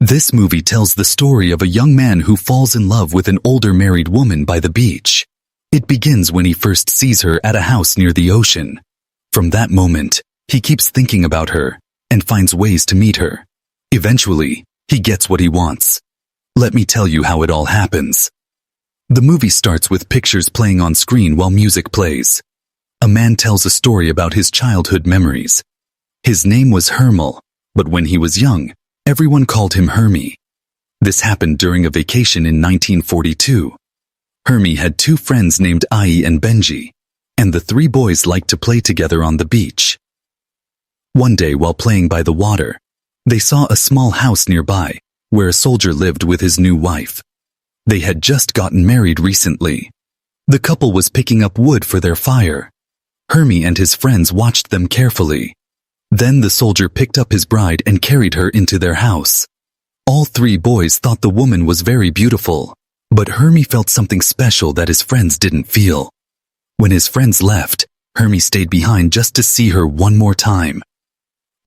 This movie tells the story of a young man who falls in love with an older married woman by the beach. It begins when he first sees her at a house near the ocean. From that moment, he keeps thinking about her and finds ways to meet her. Eventually, he gets what he wants. Let me tell you how it all happens. The movie starts with pictures playing on screen while music plays. A man tells a story about his childhood memories. His name was Hermel, but when he was young, everyone called him Hermie. This happened during a vacation in 1942. Hermie had two friends named Ai and Benji, and the three boys liked to play together on the beach. One day while playing by the water, they saw a small house nearby, where a soldier lived with his new wife. They had just gotten married recently. The couple was picking up wood for their fire. Hermie and his friends watched them carefully. Then the soldier picked up his bride and carried her into their house. All three boys thought the woman was very beautiful, but Hermie felt something special that his friends didn't feel. When his friends left, Hermie stayed behind just to see her one more time.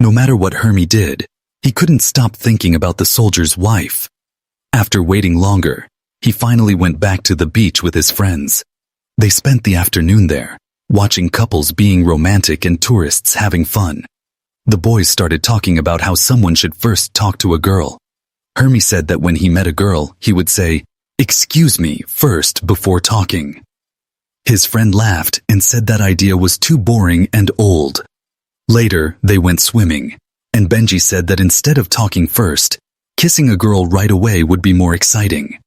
No matter what Hermie did, he couldn't stop thinking about the soldier's wife. After waiting longer, he finally went back to the beach with his friends. They spent the afternoon there, watching couples being romantic and tourists having fun. The boys started talking about how someone should first talk to a girl. Hermie said that when he met a girl, he would say, "Excuse me," first before talking. His friend laughed and said that idea was too boring and old. Later, they went swimming, and Benji said that instead of talking first, kissing a girl right away would be more exciting.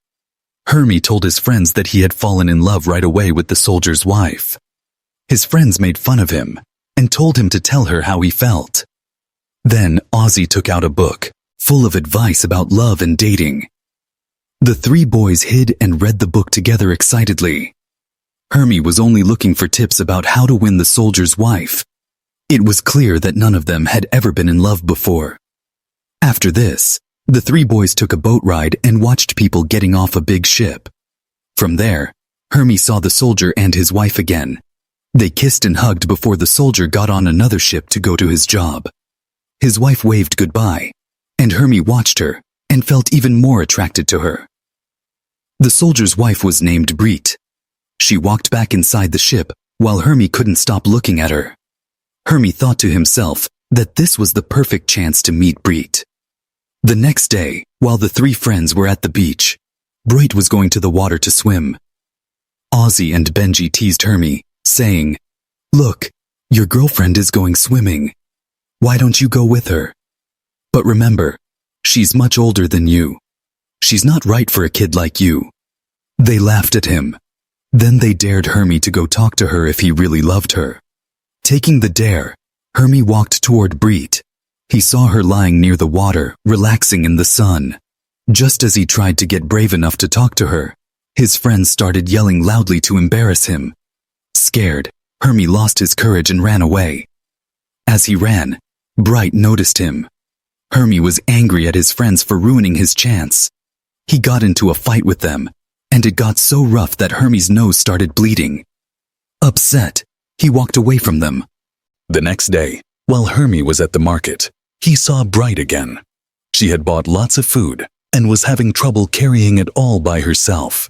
Hermie told his friends that he had fallen in love right away with the soldier's wife. His friends made fun of him and told him to tell her how he felt. Then Ozzy took out a book, full of advice about love and dating. The three boys hid and read the book together excitedly. Hermie was only looking for tips about how to win the soldier's wife. It was clear that none of them had ever been in love before. After this, the three boys took a boat ride and watched people getting off a big ship. From there, Hermie saw the soldier and his wife again. They kissed and hugged before the soldier got on another ship to go to his job. His wife waved goodbye, and Hermie watched her and felt even more attracted to her. The soldier's wife was named Breet. She walked back inside the ship while Hermie couldn't stop looking at her. Hermie thought to himself that this was the perfect chance to meet Breet. The next day, while the three friends were at the beach, Breet was going to the water to swim. Ozzy and Benji teased Hermie, saying, "Look, your girlfriend is going swimming. Why don't you go with her? But remember, she's much older than you. She's not right for a kid like you." They laughed at him. Then they dared Hermie to go talk to her if he really loved her. Taking the dare, Hermie walked toward Breet. He saw her lying near the water, relaxing in the sun. Just as he tried to get brave enough to talk to her, his friends started yelling loudly to embarrass him. Scared, Hermie lost his courage and ran away. As he ran, Bright noticed him. Hermie was angry at his friends for ruining his chance. He got into a fight with them, and it got so rough that Hermie's nose started bleeding. Upset, he walked away from them. The next day, while Hermie was at the market, he saw Bright again. She had bought lots of food and was having trouble carrying it all by herself.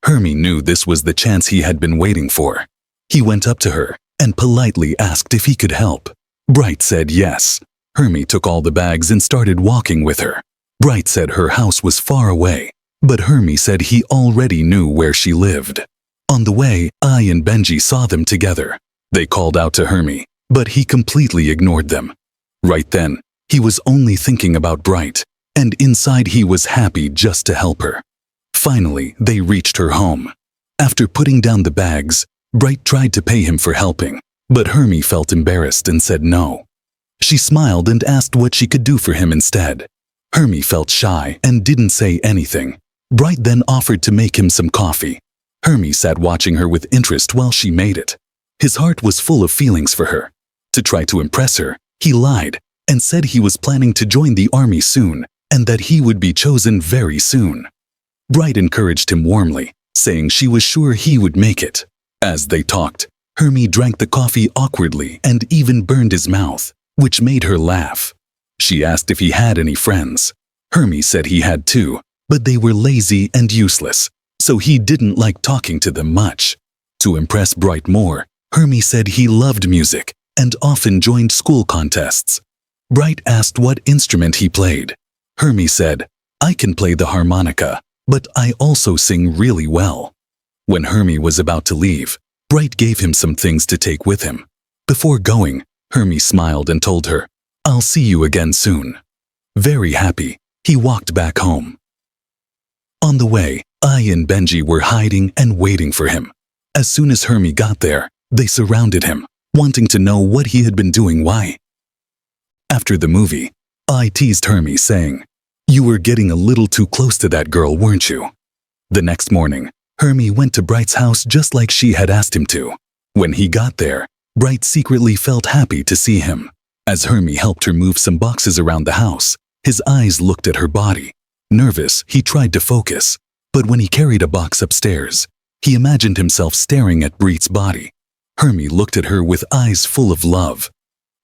Hermie knew this was the chance he had been waiting for. He went up to her and politely asked if he could help. Bright said yes. Hermie took all the bags and started walking with her. Bright said her house was far away, but Hermie said he already knew where she lived. On the way, I and Benji saw them together. They called out to Hermie, but he completely ignored them. Right then, he was only thinking about Bright, and inside he was happy just to help her. Finally, they reached her home. After putting down the bags, Bright tried to pay him for helping, but Hermie felt embarrassed and said no. She smiled and asked what she could do for him instead. Hermie felt shy and didn't say anything. Bright then offered to make him some coffee. Hermie sat watching her with interest while she made it. His heart was full of feelings for her. To try to impress her, he lied and said he was planning to join the army soon and that he would be chosen very soon. Bright encouraged him warmly, saying she was sure he would make it. As they talked, Hermie drank the coffee awkwardly and even burned his mouth, which made her laugh. She asked if he had any friends. Hermie said he had too, but they were lazy and useless, so he didn't like talking to them much. To impress Bright more, Hermie said he loved music and often joined school contests. Bright asked what instrument he played. Hermie said, "I can play the harmonica, but I also sing really well." When Hermie was about to leave, Bright gave him some things to take with him. Before going, Hermie smiled and told her, "I'll see you again soon." Very happy, he walked back home. On the way, I and Benji were hiding and waiting for him. As soon as Hermie got there, they surrounded him, wanting to know what he had been doing. Why? After the movie, I teased Hermie saying, "You were getting a little too close to that girl, weren't you?" The next morning, Hermie went to Bright's house just like she had asked him to. When he got there, Bright secretly felt happy to see him. As Hermie helped her move some boxes around the house, his eyes looked at her body. Nervous, he tried to focus, but when he carried a box upstairs, he imagined himself staring at Bright's body. Hermie looked at her with eyes full of love.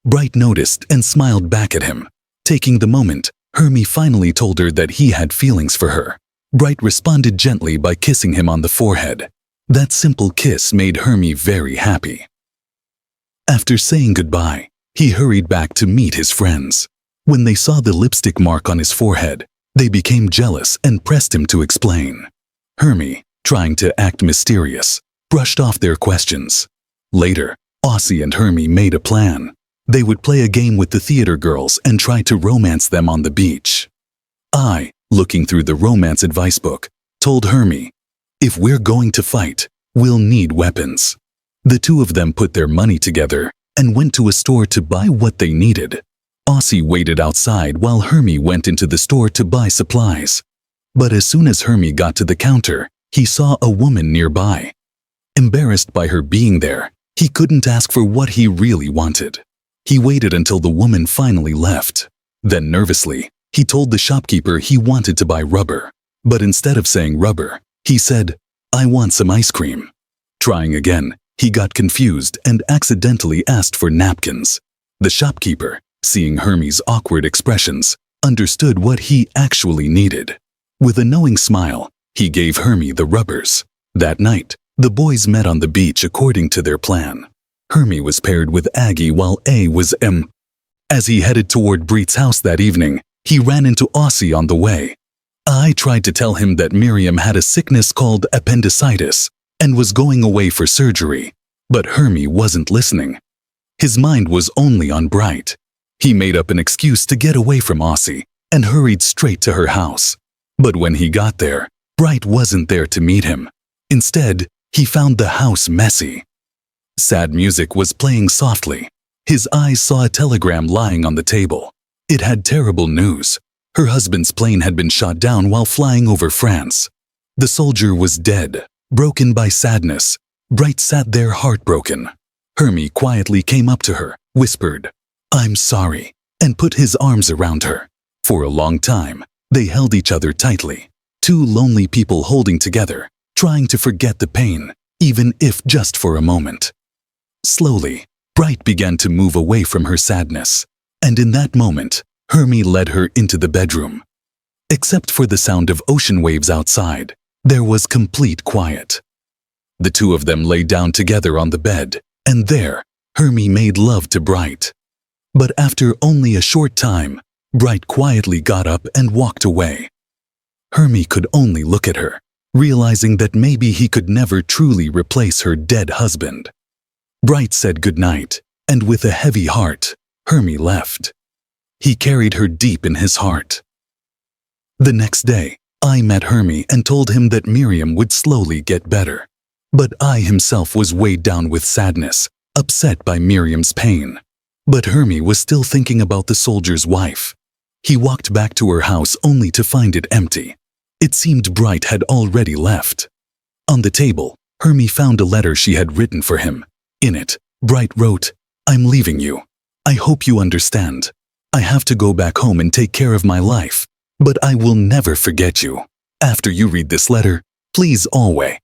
Bright noticed and smiled back at him. Taking the moment, Hermie finally told her that he had feelings for her. Bright responded gently by kissing him on the forehead. That simple kiss made Hermie very happy. After saying goodbye, he hurried back to meet his friends. When they saw the lipstick mark on his forehead, they became jealous and pressed him to explain. Hermie, trying to act mysterious, brushed off their questions. Later, Aussie and Hermie made a plan. They would play a game with the theater girls and try to romance them on the beach. I, looking through the romance advice book, told Hermie, "If we're going to fight, we'll need weapons." The two of them put their money together and went to a store to buy what they needed. Aussie waited outside while Hermie went into the store to buy supplies. But as soon as Hermie got to the counter, he saw a woman nearby. Embarrassed by her being there, he couldn't ask for what he really wanted. He waited until the woman finally left. Then nervously, he told the shopkeeper he wanted to buy rubber. But instead of saying rubber, he said, "I want some ice cream." Trying again, he got confused and accidentally asked for napkins. The shopkeeper, seeing Hermie's awkward expressions, understood what he actually needed. With a knowing smile, he gave Hermie the rubbers. That night, the boys met on the beach according to their plan. Hermie was paired with Aggie while A was M. As he headed toward Breit's house that evening, he ran into Aussie on the way. I tried to tell him that Miriam had a sickness called appendicitis and was going away for surgery, but Hermie wasn't listening. His mind was only on Bright. He made up an excuse to get away from Aussie and hurried straight to her house. But when he got there, Bright wasn't there to meet him. Instead, he found the house messy. Sad music was playing softly. His eyes saw a telegram lying on the table. It had terrible news. Her husband's plane had been shot down while flying over France. The soldier was dead, broken by sadness. Bright sat there heartbroken. Hermie quietly came up to her, whispered, "I'm sorry," and put his arms around her. For a long time, they held each other tightly. Two lonely people holding together, trying to forget the pain, even if just for a moment. Slowly, Bright began to move away from her sadness, and in that moment, Hermie led her into the bedroom. Except for the sound of ocean waves outside, there was complete quiet. The two of them lay down together on the bed, and there, Hermie made love to Bright. But after only a short time, Bright quietly got up and walked away. Hermie could only look at her, realizing that maybe he could never truly replace her dead husband. Bright said goodnight, and with a heavy heart, Hermie left. He carried her deep in his heart. The next day, I met Hermie and told him that Miriam would slowly get better. But I himself was weighed down with sadness, upset by Miriam's pain. But Hermie was still thinking about the soldier's wife. He walked back to her house only to find it empty. It seemed Bright had already left. On the table, Hermie found a letter she had written for him. In it, Bright wrote, "I'm leaving you. I hope you understand. I have to go back home and take care of my life, but I will never forget you. After you read this letter, please always